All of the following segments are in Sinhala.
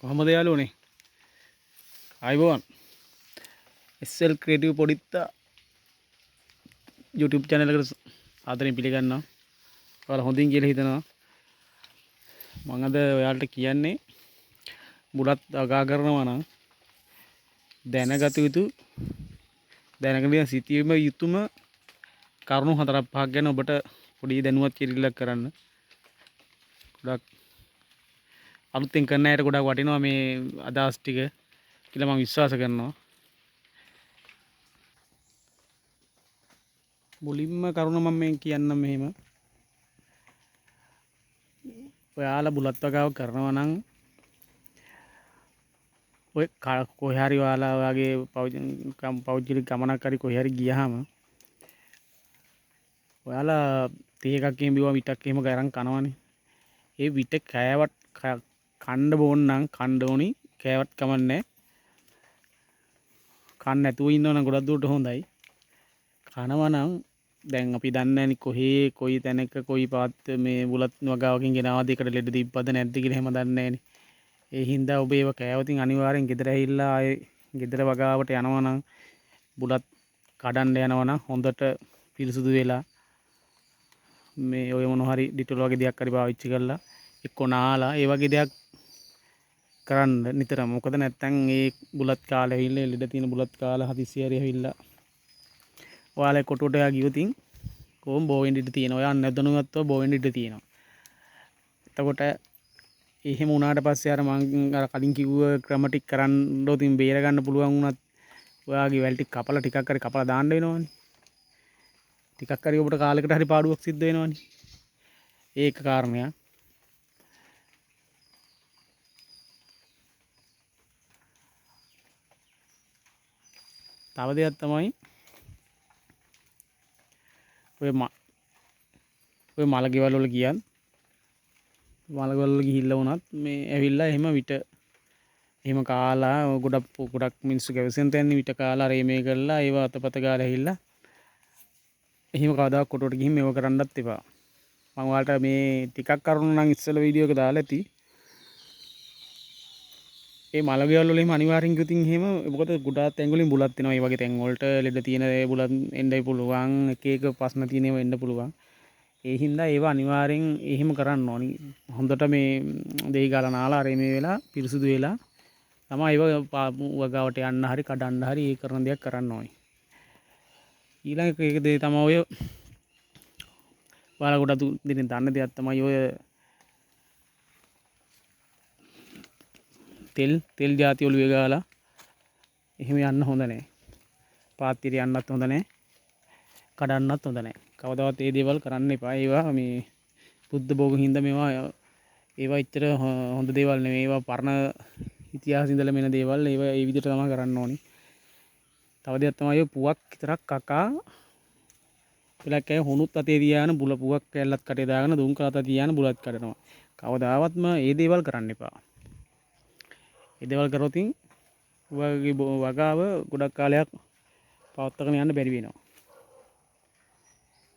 කොහමද යාළුවනේ? ආයිබෝවන්. SL ක්‍රියේටිව් පොඩිත්තා YouTube channel එකට ආදරෙන් පිළිගන්නවා. ඔයාලා හොඳින් කියලා හිතනවා. මම අද ඔයාලට කියන්නේ බුලත් අගා කරනවා නම් දැනගත යුතු දැනගෙන සිටීම යුතුම කරුණු 4-5ක් ගැන ඔබට පොඩි දැනුවත් කිරීමක් කරන්න. ගොඩක් අලුතෙන් කරන අයට ගොඩක් වටිනවා මේ අදහස් ටික කියලා මම විශ්වාස කරනවා. මුලින්ම කරුණ මම මේ කියන්නම් මෙහෙම. ඔයාලා බුලත් වගාව කරනවා නම් ඔය කොහේ හරි ඔයාලා ඔයාගේ පෞද්ගලික ගමනක් හරි කොහේ හරි ගියාම ඔයාලා තේ එකක් එහෙම බිව්වා විටක් එහෙම ගරන් කනවනේ. ඒ විට කෑවත් කන්න බෝන් නම් කන්න ඕනි. කෑවත් කමන්නේ. කන්න නැතුව ඉන්නවනම් ගොඩක් දුරට හොඳයි. කනවා නම් දැන් අපි දන්නේ නැනි කොහේ කොයි තැනක කොයි පාත් මේ බුලත් වගාවකින් ගෙනාවද එකට ලෙඩ දීප්පද නැද්ද කියලා එහෙම දන්නේ නැනේ. ඒ හින්දා ඔබ ඒව කෑවතින් අනිවාර්යෙන් ගෙදර ඇවිල්ලා ආයේ ගෙදර වගාවට යනවා නම් බුලත් කඩන්න යනවා නම් හොඳට පිරිසුදු වෙලා මේ ඔය මොන හරි ඩිටෝල් වගේ දෙයක් හරි පාවිච්චි කරලා එක්ක නාලා ඒ වගේ දෙයක් කරන්න නිතරම. මොකද නැත්තම් මේ බුලත් කාලේ ඇවිල්ලා ලෙඩ තියෙන බුලත් කාලා හදිස්සිය හරි ඇවිල්ලා ඔයාලා කොටුවට යා ගියොතින් කොහොම බෝ වෙන්න ඉඩ තියෙනවා. ඔයා නැදනුවත්ව බෝ වෙන්න ඉඩ තියෙනවා. එතකොට එහෙම වුණාට පස්සේ අර මම අර කලින් කිව්ව ක්‍රම ටික කරන්න උතින් බේර ගන්න පුළුවන් වුණත් ඔයාගේ වැල් ටික කපලා ටිකක් හරි කපලා දාන්න වෙනවනේ. ටිකක් හරි ඔබට කාලයකට හරි පාඩුවක් සිද්ධ වෙනවනේ. ඒක කාරණයක්. තව දෙයක් තමයි ඔය මල ගෙවල් වල ගියත් මල ගෙවල් වල ගිහිල්ලා වුණත් මේ ඇවිල්ලා එහෙම විට එහෙම කාලා ගොඩක් මිනිස්සු ගැවසෙන් තැන්නේ විට කාලා රේමේ කරලා ඒව අතපත ගාලා ඇවිල්ලා එහෙම කවදාවත් කොටුවට ගිහින් මේව කරන්නත් එපා. මම ඔයාලට මේ ටිකක් කරුණු නම් ඉස්සෙල්ලා වීඩියෝ එක දාලා ඇති. ඒ මල ගෙවල් වල එහෙම අනිවාර්යෙන් ගියොතින් එහෙම මොකද ගොඩාක් තැන් වලින් බුලත් වෙනවා. ඒ වගේ තැන් වලට ලෙඩ තියෙන බුලත් එන්නයි පුළුවන්. එක එක ප්‍රශ්න තියෙන ඒවා එන්න පුළුවන්. ඒ හින්දා ඒවා අනිවාර්යෙන් එහෙම කරන්න ඕනි. හොඳට මේ දෙහි ගාලා නාලා රේමේ වෙලා පිරිසුදු වෙලා තමයි ඒව වගාවට යන්න හරි කඩන්න හරි ඒ කරන දෙයක් කරන්න ඕනි. ඊළඟ එක දේ තමයි ඔය ඔයාලා ගොඩක් දෙනෙක් දන්න දෙයක් තමයි ඔය තෙල් ಜಾති ඔළුවේ ගාලා එහෙම යන්න හොඳ නැහැ. පාත්තිර යන්නත් හොඳ නැහැ. කඩන්නත් හොඳ නැහැ. කවදාවත් ඒ දේවල් කරන්න එපා. ඒවා මේ බුද්ධ භෝග හින්දා ඒවා ඉතර හොඳ දේවල් නෙමෙයි. ඒවා පරණ ඉතිහාසෙ ඉඳලා මෙන දේවල්. ඒවා ඒ විදිහට තමයි කරන්න ඕනි. තව දෙයක් තමයි පුවක් විතරක් කකා පෙලක් ඇය හුණුත් අතේ තියාගෙන පුවක් කැල්ලත් කටේ දාගෙන දුම් කලත තියාගෙන බුලත් කඩනවා. කවදාවත්ම ඒ දේවල් කරන්න එපා. ඒ දේවල් කරොතින් ඔයගේ වගාව ගොඩක් කාලයක් පවත්වාගෙන යන්න බැරි වෙනවා.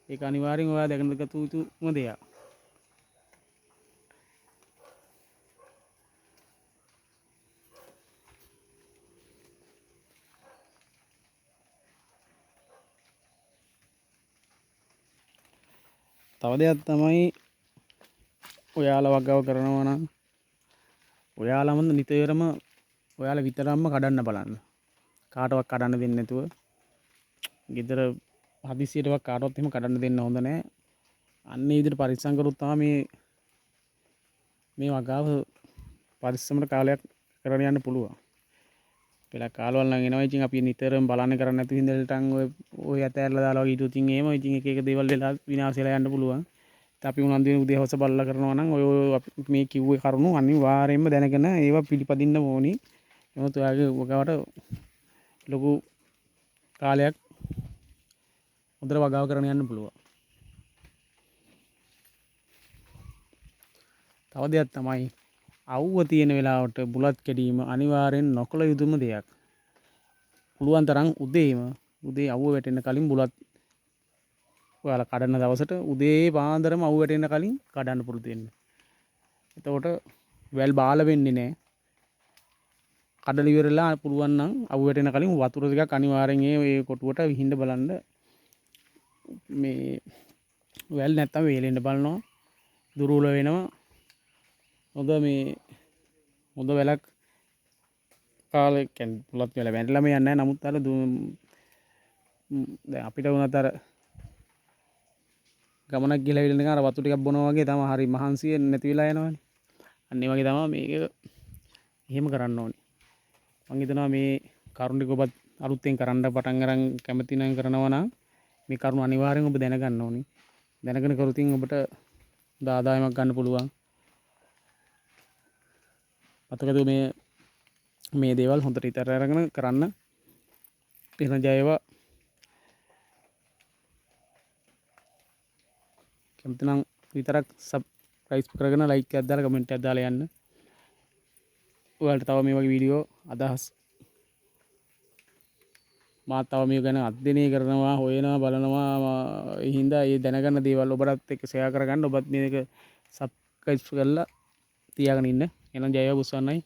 ඒක අනිවාර්යෙන් ඔයා දැකන ගත යුතුම දෙයක්. තව දෙයක් තමයි ඔයාලා වගාව කරනවා නම් ඔයාලම නිතරම ඔයාලා විතරක්ම කඩන්න බලන්න. කාටවත් කඩන්න දෙන්නේ නැතුව. ගෙදර හදිසියටවත් කාටවත් එහෙම කඩන්න දෙන්න හොඳ නැහැ. අන්න ඒ විදිහට පරිස්සම් කරොත් තමයි මේ වගාව පරිස්සමට කාලයක් කරගෙන යන්න පුළුවන්. පෙලක් කාලවල නම් එනවා. ඉතින් අපි නිතරම බලන්න කරන්නේ නැතුව හින්දලටන් ඔය ඇතැරලා දාලා වගේ හිතුවොත් එහෙම ඉතින් එක එක දේවල් වෙලා විනාශ වෙලා යන්න පුළුවන්. අපි උනන්දු වෙන උදේ හවස බලලා කරනවා නම් ඔය මේ කිව්වේ කරුණු අනිවාර්යයෙන්ම දැනගෙන ඒවා පිළිපදින්න ඕනි. එමත් ඔයාගේ වගාවට ලොකු කාලයක් හොඳට වගාව කරගෙන යන්න පුළුවන්. තව දෙයක් තමයි අවුව තියෙන වෙලාවට බුලත් කැඩීම අනිවාර්යෙන් නොකළ යුතුම දෙයක්. පුළුවන් තරම් උදේ අවුව වැටෙන්න කලින් බුලත් ඔයාලා කඩන දවසට උදේ පාන්දරම අවුව වැටෙන්න කලින් කඩන්න පුරුදු වෙන්න. එතකොට වැල් බාල වෙන්නේ නැහැ. කඩලා ඉවරලා පුළුවන් නම් අවු වැටෙන කලින් වතුර ටිකක් අනිවාර්යෙන් ඒ කොටුවට විහිඳ බලන්න. මේ වැල් නැත්තම් වේලෙන්න බලනවා. දුර්වල වෙනවා. හොඳ මේ හොඳ වැලක් කාලේ කියන්නේ පුලත් වෙලා වැටලා මේ යන්නේ නැහැ. නමුත් අර දැන් අපිට වුණත් අර ගමනක් ගිහලා ඉන්න අර වතු ටිකක් බොනවා වගේ තමයි හරි මහන්සිය නැති වෙලා යනවනේ. අන්න ඒ වගේ තමයි මේක එහෙම කරන්න ඕනේ. මම හිතනවා මේ කරුණ ටික ඔබත් අලුතෙන් කරන්න පටන් අරන් කැමති නම් කරනවා නම් මේ කරුණ අනිවාර්යෙන් ඔබ දැනගන්න ඕනේ. දැනගෙන කරුතින් ඔබට ආදායමක් ගන්න පුළුවන්. අතකද මේ දේවල් හොඳට ඉතර අරගෙන කරන්න. එහෙනම් ජය වේවා. කැමති නම් විතරක් සබ්ස්ක්‍රයිබ් කරගෙන ලයික් එකක් දාලා කමෙන්ට් එකක් දාලා යන්න. ඔයාලට තව මේ වගේ වීඩියෝ අදහස් මාත් තව මේ ගැන අධ්‍යයනය කරනවා හොයනවා බලනවා ඒ හින්දා ඒ දැනගන්න දේවල් ඔබටත් එක්ක ෂෙයා කරගන්න. ඔබත් මේක සබ්ස්ක්‍රයිබ් කරලා තියාගෙන ඉන්න. එහෙනම් ජය වේවා බුස්සන්නයි.